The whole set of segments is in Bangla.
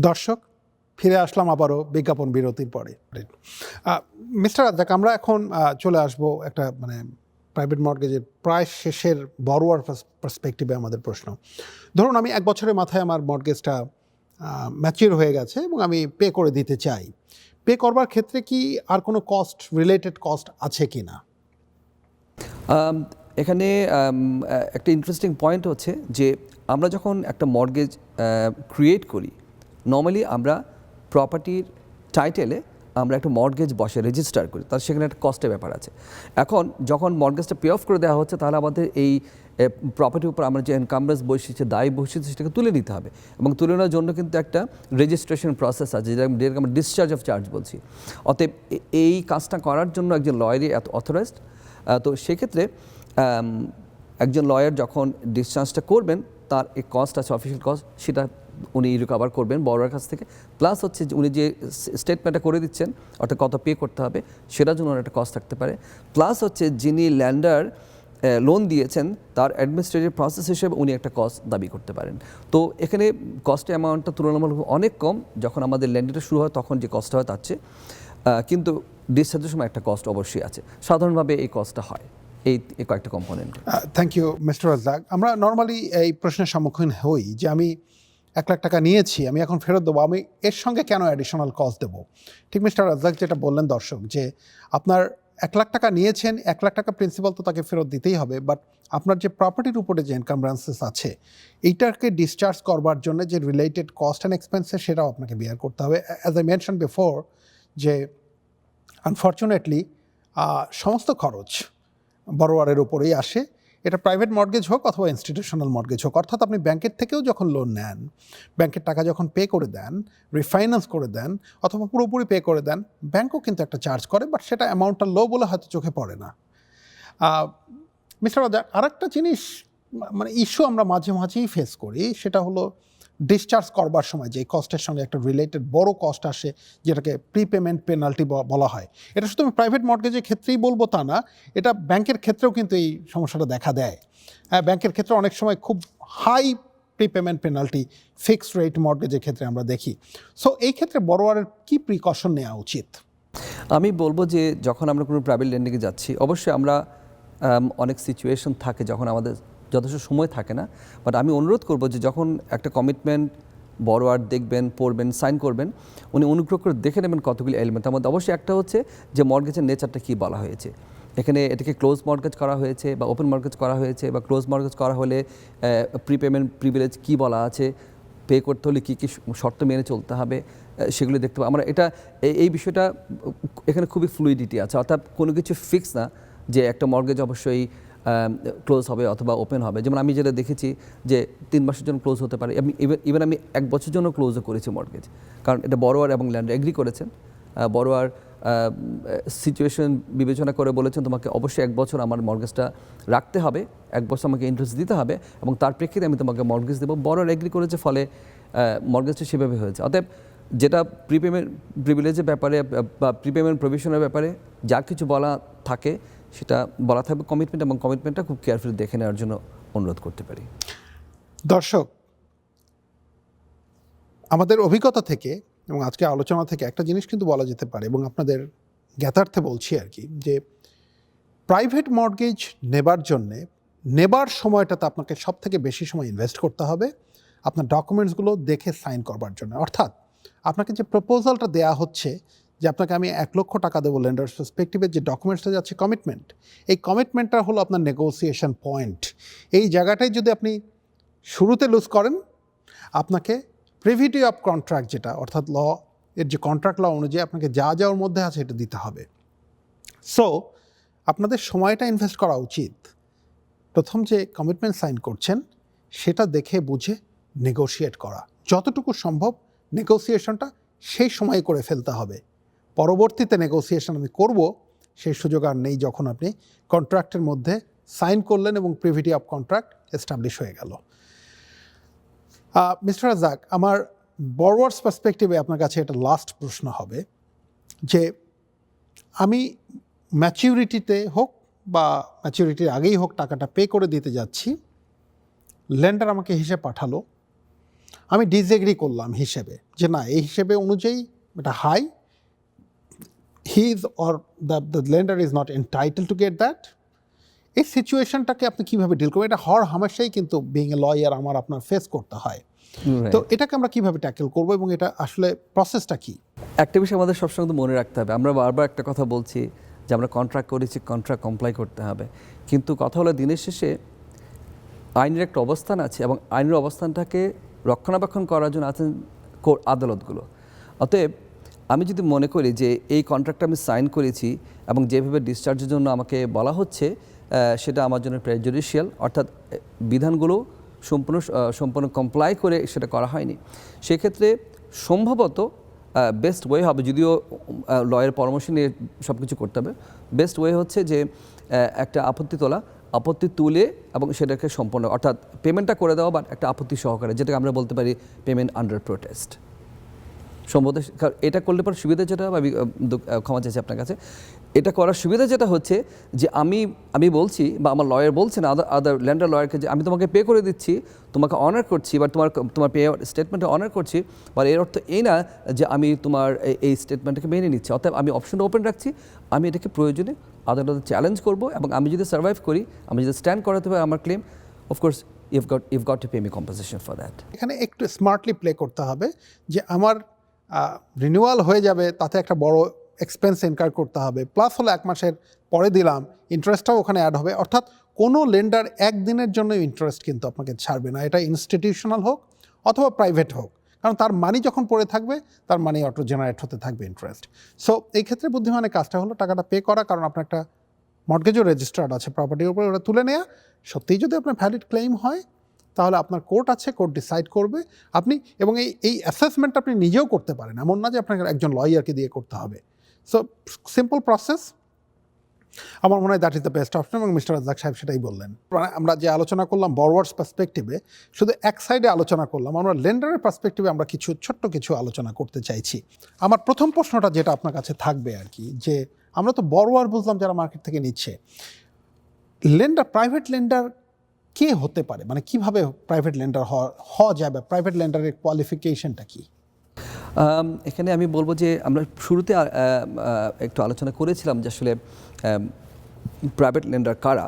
দর্শক, ফিরে আসলাম আবারও বিজ্ঞাপন বিরতির পরে। মিস্টার রাজ্জাক, আমরা এখন চলে আসব একটা প্রাইভেট মর্টগেজের প্রায় শেষের বড়োয়ার পার্সপেক্টিভে আমাদের প্রশ্ন। ধরুন আমি 1 বছরের মাথায় আমার মর্টগেজটা ম্যাচিউর হয়ে গেছে এবং আমি পে করে দিতে চাই। পে করবার ক্ষেত্রে কি আর কোনো রিলেটেড কস্ট আছে কি না? এখানে একটা ইন্টারেস্টিং পয়েন্ট হচ্ছে যে আমরা যখন একটা মর্টগেজ ক্রিয়েট করি, নর্মালি আমরা প্রপার্টির টাইটেলে আমরা একটা মর্টগেজ বসে রেজিস্টার করি, তার সেখানে একটা কস্টের ব্যাপার আছে। এখন যখন মর্টগেজটা পে অফ করে দেওয়া হচ্ছে, তাহলে আমাদের এই প্রপার্টির উপর আমরা যে এনকামব্রেন্স বসিয়েছি, দায় বসিয়েছি, সেটাকে তুলে নিতে হবে। এবং তুলে নেওয়ার জন্য কিন্তু একটা রেজিস্ট্রেশন প্রসেস আছে, যেটাকে আমরা ডিসচার্জ অফ চার্জ বলছি। অতএব এই কাজটা করার জন্য একজন লয়ারই অথরাইজড। তো সেক্ষেত্রে একজন লয়ার যখন ডিসচার্জটা করবেন, তার এই কস্ট আছে, অফিসিয়াল কস্ট, সেটা উনি রিকভার করবেন বড়োর কাছ থেকে। প্লাস হচ্ছে যে উনি যে স্টেটমেন্টটা করে দিচ্ছেন, অর্থাৎ কত পে করতে হবে, সেটার জন্য একটা কস্ট থাকতে পারে। প্লাস হচ্ছে যিনি ল্যান্ডার লোন দিয়েছেন, তার অ্যাডমিনিস্ট্রেটিভ প্রসেস হিসেবে উনি একটা কস্ট দাবি করতে পারেন। তো এখানে কস্টের অ্যামাউন্টটা তুলনামূলক অনেক কম। যখন আমাদের ল্যান্ডিংটা শুরু হয় তখন যে কস্টটা হয় তার চেয়ে, কিন্তু ডিসচার্জের সময় একটা কস্ট অবশ্যই আছে। সাধারণভাবে এই কস্টটা হয় এই কয়েকটা component. Thank you mister Razzak. আমরা নর্মালি এই প্রশ্নের সম্মুখীন হই যে আমি 1 লাখ টাকা নিয়েছি, আমি এখন ফেরত দেবো, আমি এর সঙ্গে কেন অ্যাডিশনাল কস্ট দেবো? ঠিক মিস্টার রাজ্জাক যেটা বললেন দর্শক, যে আপনার 1 লাখ টাকা নিয়েছেন, 1 লাখ টাকা প্রিন্সিপাল তো তাকে ফেরত দিতেই হবে, বাট আপনার যে প্রপার্টির উপরে যে এনকামব্রান্সেস আছে, এইটাকে ডিসচার্জ করবার জন্য যে রিলেটেড কস্ট অ্যান্ড এক্সপেন্সেস, সেটাও আপনাকে বিয়ার করতে হবে। অ্যাজ আই মেনশন বিফোর, যে আনফর্চুনেটলি সমস্ত খরচ বড়োয়ারের উপরেই আসে। এটা প্রাইভেট মর্টগেজ হোক অথবা ইনস্টিটিউশনাল মর্টগেজ হোক, অর্থাৎ আপনি ব্যাংকের থেকেও যখন লোন নেন, ব্যাংকের টাকা যখন পে করে দেন, রিফাইন্যান্স করে দেন অথবা পুরোপুরি পে করে দেন, ব্যাংকও কিন্তু একটা চার্জ করে, বাট সেটা অ্যামাউন্টটা লো বলে হয়তো চোখে পড়ে না। মিস্টার রাজা, আরেকটা জিনিস ইস্যু আমরা মাঝে মাঝেই ফেস করি, সেটা হলো ডিসচার্জ করবার সময় যে কস্টের সঙ্গে একটা রিলেটেড বড় কস্ট আসে, যেটাকে প্রিপেমেন্ট পেনাল্টি বলা হয়। এটা শুধু আমি প্রাইভেট মর্টগেজের ক্ষেত্রেই বলবো তা না, এটা ব্যাংকের ক্ষেত্রেও কিন্তু এই সমস্যাটা দেখা দেয়। ব্যাংকের ক্ষেত্রে অনেক সময় খুব high prepayment penalty fixed rate মর্টগেজের ক্ষেত্রে আমরা দেখি। সো এই ক্ষেত্রে বড়োয়ারের কী প্রিকশন নেওয়া উচিত? আমি বলবো যে যখন আমরা কোনো প্রাইভেট ল্যান্ডিংয়ে যাচ্ছি, অবশ্যই আমরা অনেক সিচুয়েশন থাকে যখন আমাদের যথেষ্ট সময় থাকে না, বাট আমি অনুরোধ করব যে যখন একটা কমিটমেন্ট বড়োয়ার দেখবেন, পড়বেন, সাইন করবেন, উনি অনুগ্রহ করে দেখে নেবেন কতগুলি এলিমেন্ট। তার মধ্যে অবশ্যই একটা হচ্ছে যে মর্টগেজের নেচারটা কী বলা হয়েছে। এখানে এটাকে ক্লোজ মর্টগেজ করা হয়েছে বা ওপেন মর্টগেজ করা হয়েছে, বা ক্লোজ মর্টগেজ করা হলে প্রিপেমেন্ট প্রিভিলেজ কী বলা আছে, পে করতে হলে কী কী শর্ত মেনে চলতে হবে, সেগুলো দেখতে পাবো আমরা। এই বিষয়টা এখানে খুবই ফ্লুইডিটি আছে, অর্থাৎ কোনো কিছু ফিক্স না যে একটা মর্টগেজ অবশ্যই ক্লোজ হবে অথবা ওপেন হবে। যেমন আমি যেটা দেখেছি যে 3 মাসের জন্য ক্লোজ হতে পারে, ইভেন আমি 1 বছরের জন্য ক্লোজও করেছি মর্টগেজ, কারণ এটা বড়োয়ার এবং ল্যান্ডার এগ্রি করেছেন। বড়োয়ার সিচুয়েশন বিবেচনা করে বলেছেন তোমাকে অবশ্যই 1 বছর আমার মর্টগেজটা রাখতে হবে, 1 বছর আমাকে ইন্টারেস্ট দিতে হবে, এবং তার প্রেক্ষিতে আমি তোমাকে মর্টগেজ দেবো। বড়োয়ার এগ্রি করেছে, ফলে মর্টগেজটা সেভাবে হয়েছে। অতএব যেটা প্রিপেমেন্ট প্রিভিলেজের ব্যাপারে বা প্রিপেমেন্ট প্রভিশনের ব্যাপারে যা কিছু বলা থাকে, সেটা বলা থাকবে কমিটমেন্ট, এবং কমিটমেন্টটা খুব কেয়ারফুলি দেখে নেওয়ার জন্য অনুরোধ করতে পারি। দর্শক, আমাদের অভিজ্ঞতা থেকে এবং আজকে আলোচনা থেকে একটা জিনিস কিন্তু বলা যেতে পারে, এবং আপনাদের জ্ঞাতার্থে বলছি আর কি, যে প্রাইভেট মর্টগেজ নেবার সময়টাতে আপনাকে সব থেকে বেশি সময় ইনভেস্ট করতে হবে আপনার ডকুমেন্টসগুলো দেখে সাইন করবার জন্য। অর্থাৎ আপনাকে যে প্রপোজালটা দেওয়া হচ্ছে যে আপনাকে আমি 1 লক্ষ টাকা দেবো, লেন্ডার্স পার্সপেক্টিভের যে ডকুমেন্টসটা যাচ্ছে কমিটমেন্ট, এই কমিটমেন্টটা হলো আপনার নেগোসিয়েশন পয়েন্ট। এই জায়গাটাই যদি আপনি শুরুতে লুজ করেন, আপনাকে প্রিভিটি অফ কন্ট্রাক্ট, যেটা অর্থাৎ এর যে কন্ট্রাক্ট ল অনুযায়ী আপনাকে যা যা ওর মধ্যে আছে এটা দিতে হবে। সো আপনাদের সময়টা ইনভেস্ট করা উচিত প্রথম যে কমিটমেন্ট সাইন করছেন সেটা দেখে বুঝে নেগোশিয়েট করা, যতটুকু সম্ভব নেগোসিয়েশনটা সেই সময় করে ফেলতে হবে। পরবর্তীতে নেগোসিয়েশন আমি করব সেই সুযোগ আর নেই, যখন আপনি কন্ট্রাক্টের মধ্যে সাইন করলেন এবং প্রিভিটি অফ কন্ট্রাক্ট এস্টাবলিশ হয়ে গেল। মিস্টার রাজ্জাক, আমার বড়োয়ার্স পার্সপেক্টিভে আপনার কাছে এটা লাস্ট প্রশ্ন হবে যে আমি ম্যাচিউরিটিতে হোক বা ম্যাচিউরিটির আগেই হোক টাকাটা পে করে দিতে যাচ্ছি, ল্যান্ডার আমাকে হিসেব পাঠালো, আমি ডিসএগ্রি করলাম হিসেবে যে না এই হিসেবে অনুযায়ী এটা হাই, he is or the lender is not entitle to get that, এই সিচুয়েশনটাকে আপনি কীভাবে ডিল করবেন? এটা হর হামেশাই কিন্তু বিং এ লয়ার আমার আপনার ফেস করতে হয়। তো এটাকে আমরা কীভাবে ট্যাকেল করবো এবং এটা আসলে প্রসেসটা কী? একটা বিষয় আমাদের সবসময় কিন্তু মনে রাখতে হবে, আমরা বারবার একটা কথা বলছি যে আমরা কন্ট্রাক্ট করেছি, কন্ট্রাক্ট কমপ্লাই করতে হবে, কিন্তু কথা হলো দিনের শেষে আইনের একটা অবস্থান আছে এবং আইনের অবস্থানটাকে রক্ষণাবেক্ষণ করার জন্য আছেন আদালতগুলো। অতএব আমি যদি মনে করি যে এই কন্ট্রাক্টটা আমি সাইন করেছি এবং যেভাবে ডিসচার্জের জন্য আমাকে বলা হচ্ছে সেটা আমার জন্য প্রেজুডিশিয়াল, অর্থাৎ বিধানগুলো সম্পূর্ণ কমপ্লাই করে সেটা করা হয়নি, সেক্ষেত্রে সম্ভবত বেস্ট ওয়ে হবে, যদিও লয়ের পরামর্শ নিয়ে সব কিছু করতে হবে, বেস্ট ওয়ে হচ্ছে যে একটা আপত্তি তুলে এবং সেটাকে সম্পূর্ণ, অর্থাৎ পেমেন্টটা করে দেওয়া বা একটা আপত্তি সহকারে, যেটাকে আমরা বলতে পারি পেমেন্ট আন্ডার প্রোটেস্ট। সম্ভবত এটা করলে পর সুবিধা যেটা, আমি ক্ষমা চাইছি আপনার কাছে, এটা করার সুবিধা যেটা হচ্ছে যে আমি বলছি বা আমার লয়ার বলছেন আদার ল্যান্ডার লয়ারকে যে আমি তোমাকে পে করে দিচ্ছি, তোমাকে অনার করছি বা তোমার পে স্টেটমেন্টে অনার করছি, বা এর অর্থ এই না যে আমি তোমার এই স্টেটমেন্টকে মেনে নিচ্ছি। অর্থাৎ আমি অপশনটা ওপেন রাখছি, আমি এটাকে প্রয়োজনে আদালতে চ্যালেঞ্জ করব এবং আমি যদি সার্ভাইভ করি, আমি যদি স্ট্যান্ড করাতে পারি আমার claim, of course you've got to pay me compensation for that. এখানে একটু স্মার্টলি প্লে করতে হবে যে আমার রিনিউয়াল হয়ে যাবে, তাতে একটা বড় এক্সপেন্স ইনকার করতে হবে, প্লাস হলো 1 মাসের পরে দিলাম, ইন্টারেস্টটাও ওখানে অ্যাড হবে। অর্থাৎ কোনো লেন্ডার একদিনের জন্য ইন্টারেস্ট কিন্তু আপনাকে ছাড়বে না, এটা ইনস্টিটিউশনাল হোক অথবা প্রাইভেট হোক, কারণ তার মানি যখন পড়ে থাকবে তার মানি অটো জেনারেট হতে থাকবে ইন্টারেস্ট। সো এই ক্ষেত্রে বুদ্ধিমানের কাজটা হলো টাকাটা পে করা, কারণ আপনার একটা মর্টগেজও রেজিস্টার্ড আছে প্রপার্টির উপরে, ওটা তুলে নেওয়া। সত্যিই যদি আপনার ভ্যালিড ক্লেম হয় তাহলে আপনার কোর্ট আছে, কোর্ট ডিসাইড করবে আপনি, এবং এই অ্যাসেসমেন্ট আপনি নিজেও করতে পারেন, এমন না যে আপনাকে একজন লয়ারকে দিয়ে করতে হবে। সো সিম্পল প্রসেস, আমার মনে হয় that is the best option, এবং মিস্টার রাজ্জাক সাহেব সেটাই বললেন। আমরা যে আলোচনা করলাম বরওয়ার্স পার্সপেক্টিভে, শুধু এক সাইডে আলোচনা করলাম, আমরা লেন্ডারের পার্সপেক্টিভে আমরা ছোট্ট কিছু আলোচনা করতে চাইছি। আমার প্রথম প্রশ্নটা যেটা আপনার কাছে থাকবে আর কি, যে আমরা তো বরওয়ার বুঝলাম যারা মার্কেট থেকে নিচ্ছে, লেন্ডার, প্রাইভেট লেন্ডার কে হতে পারে, মানে কিভাবে প্রাইভেট লেন্ডার হওয়া যায়, বা প্রাইভেট লেন্ডারের কোয়ালিফিকেশনটা কি? এখানে আমি বলবো যে আমরা শুরুতে একটু আলোচনা করেছিলাম যে আসলে প্রাইভেট লেন্ডার কারা।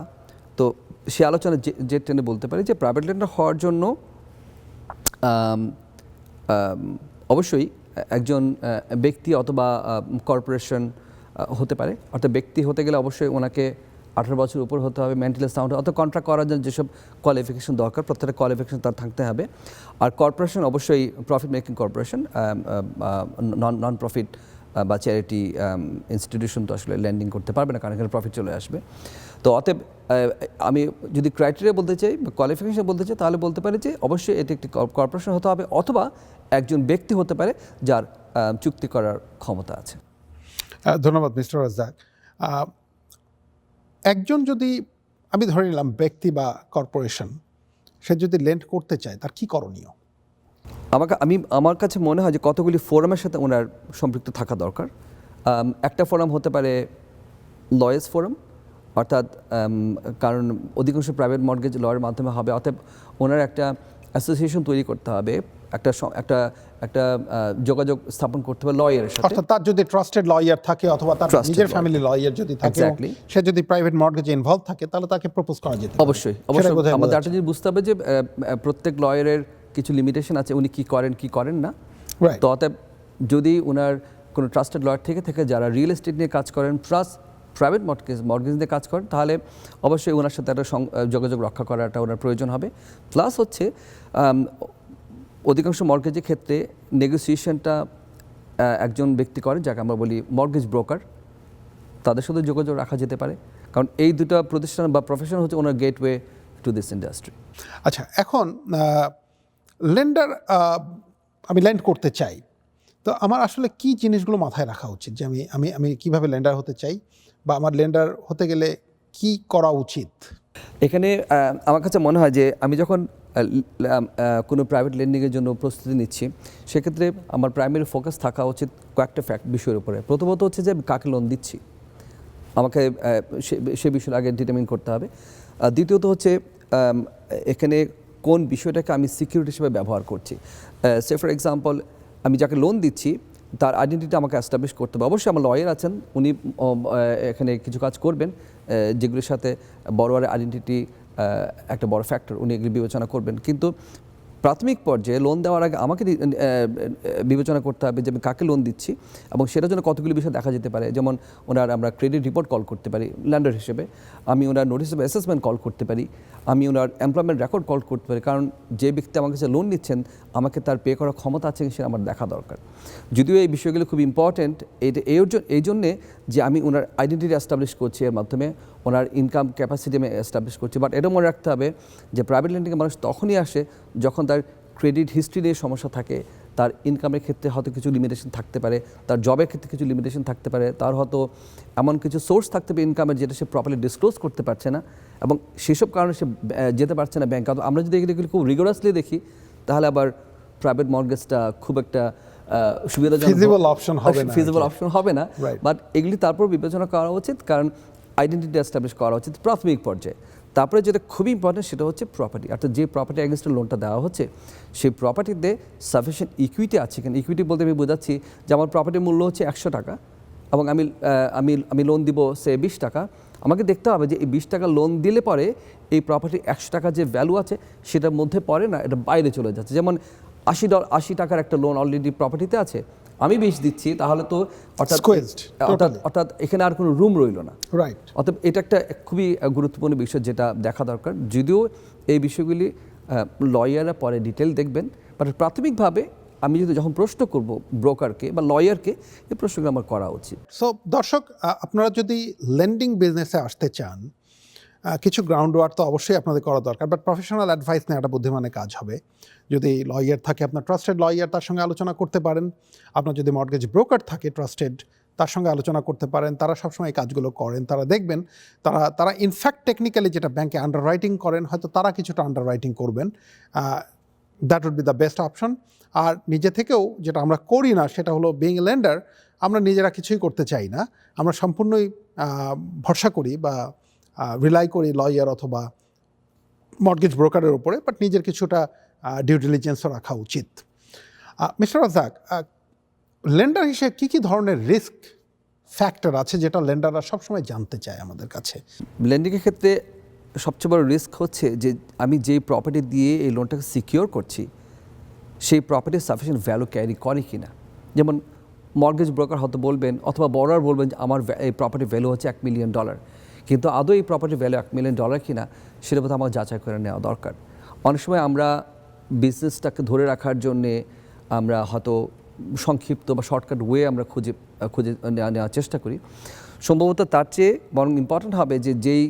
তো সে আলোচনা যে টেনে বলতে পারি যে প্রাইভেট লেন্ডার হওয়ার জন্য অবশ্যই একজন ব্যক্তি অথবা কর্পোরেশন হতে পারে। অর্থাৎ ব্যক্তি হতে গেলে অবশ্যই ওনাকে 18 বছর উপর হতে হবে, মেন্টালি সাউন্ড, অর্থাৎ কন্ট্রাক্ট করার জন্য যেসব কোয়ালিফিকেশন দরকার প্রত্যেকটা কোয়ালিফিকেশন তার থাকতে হবে। আর কর্পোরেশন অবশ্যই profit making corporation, non profit বা চ্যারিটি ইনস্টিটিউশন তো আসলে ল্যান্ডিং করতে পারবে না, কারণ এখানে প্রফিট চলে আসবে। তো অতএব আমি যদি ক্রাইটেরিয়া বলতে চাই বা কোয়ালিফিকেশন বলতে চাই, তাহলে বলতে পারি যে অবশ্যই এটি একটি কর্পোরেশন হতে হবে, অথবা একজন ব্যক্তি হতে পারে যার চুক্তি করার ক্ষমতা আছে। ধন্যবাদ মিস্টার রাজ্জাক। একজন যদি, আমি ধরে নিলাম ব্যক্তি বা কর্পোরেশন, সে যদি লেন্ড করতে চায় তার কি করণীয়? আমার কাছে মনে হয় যে কতগুলি ফোরামের সাথে ওনার সম্পৃক্ত থাকা দরকার। একটা ফোরাম হতে পারে লয়ার্স ফোরাম, অর্থাৎ কারণ অধিকাংশ প্রাইভেট মর্টগেজ লয়ের মাধ্যমে হবে, অতএব ওনার একটা অ্যাসোসিয়েশন তৈরি করতে হবে, একটা যোগাযোগ স্থাপন করতে হবে লয়ারের সাথে। অর্থাৎ তার যদি ট্রাস্টেড লয়ার থাকে অথবা তার নিজের ফ্যামিলি লয়ার যদি থাকে, সে যদি প্রাইভেট মর্টগেজে ইনভলভ থাকে, তাহলে তাকে প্রপোজ করা যেতে পারে। অবশ্যই আমাদের একটা জিনিস বুঝতে হবে যে প্রত্যেক লয়ারের কিছু লিমিটেশন আছে, উনি কি করেন না। তো অতএব যদি ওনার কোনো ট্রাস্টেড লয়ার থেকে যারা রিয়েল এস্টেট নিয়ে কাজ করেন প্লাস প্রাইভেট মর্টগেজ নিয়ে কাজ করেন, তাহলে অবশ্যই ওনার সাথে একটা যোগাযোগ রক্ষা করাটা ওনার প্রয়োজন হবে। প্লাস হচ্ছে অধিকাংশ মর্টগেজের ক্ষেত্রে নেগোসিয়েশনটা একজন ব্যক্তি করে, যাকে আমরা বলি মর্টগেজ ব্রোকার, তাদের সাথে যোগাযোগ রাখা যেতে পারে, কারণ এই দুটো প্রতিষ্ঠান বা প্রফেশন হচ্ছে ওনার গেটওয়ে টু দিস ইন্ডাস্ট্রি। আচ্ছা, এখন লেন্ডার, আমি ল্যান্ড করতে চাই, তো আমার আসলে কি জিনিসগুলো মাথায় রাখা উচিত, যে আমি কিভাবে লেন্ডার হতে চাই, বা আমার লেন্ডার হতে গেলে কি করা উচিত? এখানে আমার কাছে মনে হয় যে আমি যখন কোনো প্রাইভেট লেন্ডিংয়ের জন্য প্রস্তুতি নিচ্ছি, সেক্ষেত্রে আমার প্রাইমারি ফোকাস থাকা উচিত কয়েকটা বিষয়ের উপরে। প্রথমত হচ্ছে যে কাকে লোন দিচ্ছি, আমাকে সে বিষয়ে আগে ডিটারমিন করতে হবে। দ্বিতীয়ত হচ্ছে এখানে কোন বিষয়টাকে আমি সিকিউরিটি হিসেবে ব্যবহার করছি। সে ফর এক্সাম্পল, আমি যাকে লোন দিচ্ছি তার আইডেন্টিটি আমাকে অ্যাস্টাবলিশ করতে হবে। অবশ্যই আমার লয়ার আছেন, উনি এখানে কিছু কাজ করবেন যেগুলির সাথে বড়োয়ারের আইডেন্টিটি একটা বড় ফ্যাক্টর, উনি এগুলি বিবেচনা করবেন। কিন্তু প্রাথমিক পর্যায়ে লোন দেওয়ার আগে আমাকে বিবেচনা করতে হবে যে আমি কাকে লোন দিচ্ছি, এবং সেটার জন্য কতগুলি বিষয় দেখা যেতে পারে। যেমন আমরা ক্রেডিট রিপোর্ট কল করতে পারি ল্যান্ডার হিসেবে, আমি ওনার নোটিস অফ অ্যাসেসমেন্ট কল করতে পারি, আমি ওনার এমপ্লয়মেন্ট রেকর্ড কল করতে পারি, কারণ যে ব্যক্তি আমার কাছে লোন নিচ্ছেন আমাকে তার পে করার ক্ষমতা আছে সেটা আমার দেখা দরকার। যদিও এই বিষয়গুলো খুব ইম্পর্ট্যান্ট এই জন্যে যে আমি ওনার আইডেন্টিটি এস্টাবলিশ করছি, এর মাধ্যমে ওনার ইনকাম ক্যাপাসিটি আমি এস্টাবলিশ করছি। বাট এটা মনে রাখতে হবে যে প্রাইভেট লেন্ডিংয়ে মানুষ তখনই আসে যখন তার ক্রেডিট হিস্ট্রি নিয়ে সমস্যা থাকে, তার ইনকামের ক্ষেত্রে হয়তো কিছু লিমিটেশন থাকতে পারে, তার জবের ক্ষেত্রে কিছু লিমিটেশন থাকতে পারে, তার হয়তো এমন কিছু সোর্স থাকতে পারে ইনকামের যেটা সে প্রপারলি ডিসক্লোজ করতে পারছে না, এবং সেসব কারণে সে যেতে পারছে না ব্যাংক। আমরা যদি এগুলি খুব রিগোরাসলি দেখি তাহলে আবার প্রাইভেট মর্টগেজটা খুব একটা ফিজিবল অপশন হবে না। বাট এগুলি তারপর বিবেচনা করা উচিত, কারণ আইডেন্টিটি এস্টাবলিশ করা উচিত প্রাথমিক পর্যায়ে। তারপরে যেটা খুবই ইম্পর্টেন্ট সেটা হচ্ছে প্রপার্টি, অর্থাৎ যে প্রপার্টি এগেনস্টে লোনটা দেওয়া হচ্ছে সেই প্রপার্টিতে সাফিসিয়েন্ট ইকুইটি আছে কিনা। ইকুইটি বলতে আমি বোঝাচ্ছি যে আমার প্রপার্টির মূল্য হচ্ছে 100 টাকা এবং আমি লোন দিব সে 20 টাকা। আমাকে দেখতে হবে যে এই 20 টাকা লোন দিলে পরে এই প্রপার্টির 100 টাকা যে ভ্যালু আছে সেটার মধ্যে পড়ে না, এটা বাইরে চলে যাচ্ছে। যেমন 80 টাকার একটা লোন অলরেডি প্রপার্টিতে আছে, আমি 20 দিচ্ছি, তাহলে তো অর্থাৎ এখানে আর কোনো রুম রইল না। অর্থাৎ এটা একটা খুবই গুরুত্বপূর্ণ বিষয় যেটা দেখা দরকার। যদিও এই বিষয়গুলি লয়াররা পরে ডিটেল দেখবেন, বাট প্রাথমিকভাবে আমি যদি যখন প্রশ্ন করব ব্রোকারকে বা লয়ারকে, এই প্রশ্নগুলো আমার করা উচিত। সো দর্শক, আপনারা যদি লেন্ডিং বিজনেসে আসতে চান, কিছু গ্রাউন্ড ওয়ার্ক তো অবশ্যই আপনাদের করা দরকার, বাট প্রফেশনাল অ্যাডভাইস নেওয়াটা বুদ্ধিমানের কাজ হবে। যদি লয়ার থাকে, আপনার ট্রাস্টেড লয়ার, তার সঙ্গে আলোচনা করতে পারেন। আপনার যদি মর্টগেজ ব্রোকার থাকে ট্রাস্টেড, তার সঙ্গে আলোচনা করতে পারেন। তারা সবসময় এই কাজগুলো করেন, তারা দেখবেন তারা ইনফ্যাক্ট টেকনিক্যালি যেটা ব্যাংকে আন্ডাররাইটিং করেন, হয়তো তারা কিছুটা আন্ডাররাইটিং করবেন। That would be the best option. আর নিজে থেকেও যেটা আমরা করি না সেটা হলো বিইং এ লেন্ডার, আমরা নিজেরা কিছুই করতে চাই না, আমরা সম্পূর্ণই ভরসা করি বা রিলাই করি লয়ার অথবা মর্টগেজ ব্রোকারের উপরে, বাট নিজের কিছুটা ডিউ ডিলিজেন্সও রাখা উচিত। মিস্টার রাজ্জাক, লেন্ডার হিসেবে কী কী ধরনের রিস্ক ফ্যাক্টর আছে যেটা লেন্ডাররা সবসময় জানতে চায় আমাদের কাছে? লেন্ডিংয়ের ক্ষেত্রে সবচেয়ে বড় রিস্ক হচ্ছে যে আমি যেই প্রপার্টি দিয়ে এই লোনটাকে সিকিউর করছি সেই প্রপার্টির সাফিসিয়েন্ট ভ্যালু ক্যারি করে কি না। যেমন মর্টগেজ ব্রোকার হয়তো বলবেন অথবা বড়ার বলবেন যে আমার এই প্রপার্টির ভ্যালু হচ্ছে $1 মিলিয়ন, কিন্তু আদৌ এই প্রপার্টির ভ্যালু $1 মিলিয়ন কিনা সেটা বোধহয় আমার যাচাই করে নেওয়া দরকার। অনেক সময় আমরা বিজনেসটাকে ধরে রাখার জন্যে আমরা হয়তো সংক্ষিপ্ত বা শর্টকাট ওয়ে আমরা খুঁজে নেওয়ার চেষ্টা করি। সম্ভবত তার চেয়ে বরং ইম্পর্ট্যান্ট হবে যে যেই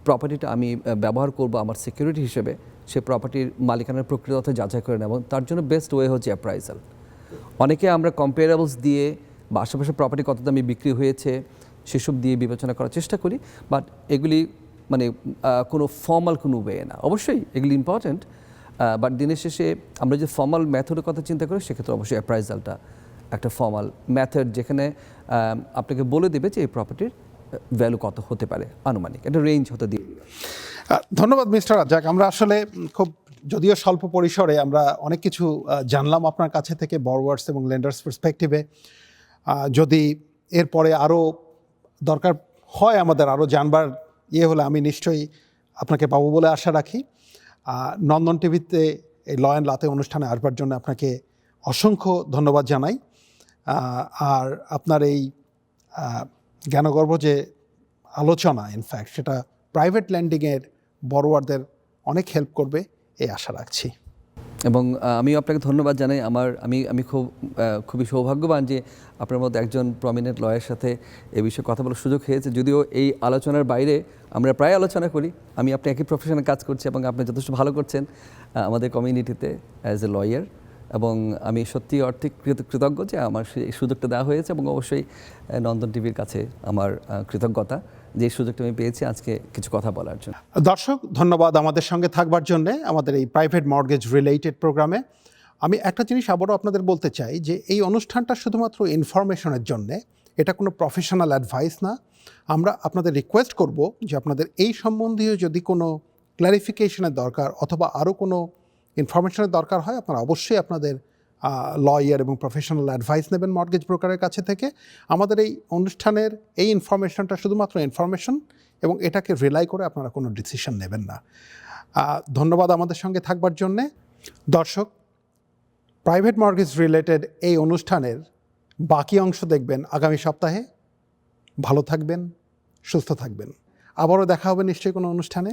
প্রপার্টিটা আমি ব্যবহার করব আমার সিকিউরিটি হিসেবে, সেই প্রপার্টির মালিকানার প্রকৃত অর্থে যাচাই করে নেব। তার জন্য বেস্ট ওয়ে হচ্ছে অ্যাপ্রাইজাল। অনেকে আমরা কম্পেয়ারেবলস দিয়ে বা আশেপাশে প্রপার্টি কত দামে বিক্রি হয়েছে সেসব দিয়ে বিবেচনা করার চেষ্টা করি, বাট এগুলি মানে কোনো ফর্মাল কোনো ওয়ে না। অবশ্যই এগুলি ইম্পর্ট্যান্ট, বাট দিনের শেষে আমরা যে ফর্মাল মেথডের কথা চিন্তা করি সেক্ষেত্রে অবশ্যই অ্যাপ্রাইজালটা একটা ফর্মাল মেথড, যেখানে আপনাকে বলে দেবে যে এই প্রপার্টির ভ্যালু কত হতে পারে, আনুমানিক একটা রেঞ্জ হতে দিয়ে। ধন্যবাদ মিস্টার রাজ্জাক। আমরা আসলে খুব, যদিও স্বল্প পরিসরে, আমরা অনেক কিছু জানলাম আপনার কাছে থেকে বরোয়ার্স এবং লেন্ডার্স পার্সপেক্টিভে। যদি এরপরে আরও দরকার হয় আমাদের আরও জানবার হলে আমি নিশ্চয়ই আপনাকে পাবো বলে আশা রাখি। নন্দন টিভিতে এই ল অ্যান্ড লাতে অনুষ্ঠানে আসবার জন্য আপনাকে অসংখ্য ধন্যবাদ জানাই। আর আপনার এই জ্ঞানগর্ভ যে আলোচনা, ইনফ্যাক্ট সেটা প্রাইভেট ল্যান্ডিংয়ের বড়োয়ারদের অনেক হেল্প করবে এই আশা রাখছি। এবং আমিও আপনাকে ধন্যবাদ জানাই। আমি খুবই সৌভাগ্যবান যে আপনার মধ্যে একজন প্রমিনেন্ট লয়ের সাথে এ বিষয়ে কথা বলার সুযোগ হয়েছে। যদিও এই আলোচনার বাইরে আমরা প্রায় আলোচনা করি, আপনি একই প্রফেশনে কাজ করছি এবং আপনি যথেষ্ট ভালো করছেন আমাদের কমিউনিটিতে অ্যাজ এ লয়ার, এবং আমি সত্যি অর্থে কৃতজ্ঞ যে আমার এই সুযোগটা দেওয়া হয়েছে, এবং অবশ্যই নন্দন টিভির কাছে আমার কৃতজ্ঞতা যে সুযোগটা আমি পেয়েছি আজকে কিছু কথা বলার জন্য। দর্শক, ধন্যবাদ আমাদের সঙ্গে থাকবার জন্যে আমাদের এই প্রাইভেট মর্টগেজ রিলেটেড প্রোগ্রামে। আমি একটা জিনিস আবারও আপনাদের বলতে চাই যে এই অনুষ্ঠানটা শুধুমাত্র ইনফরমেশনের জন্যে, এটা কোনো প্রফেশনাল অ্যাডভাইস না। আমরা আপনাদের রিকোয়েস্ট করব যে আপনাদের এই সম্বন্ধীয় যদি কোনো ক্ল্যারিফিকেশনের দরকার অথবা আরও কোনো ইনফরমেশনের দরকার হয়, আপনারা অবশ্যই আপনাদের লয়ার এবং প্রফেশনাল অ্যাডভাইস নেবেন মর্গেজ ব্রোকারের কাছে থেকে। আমাদের এই অনুষ্ঠানের এই ইনফরমেশনটা শুধুমাত্র ইনফরমেশন, এবং এটাকে রিলাই করে আপনারা কোনো ডিসিশন নেবেন না। ধন্যবাদ আমাদের সঙ্গে থাকবার জন্যে। দর্শক, প্রাইভেট মর্গেজ রিলেটেড এই অনুষ্ঠানের বাকি অংশ দেখবেন আগামী সপ্তাহে। ভালো থাকবেন, সুস্থ থাকবেন। আবারও দেখা হবে নিশ্চয়ই কোনো অনুষ্ঠানে।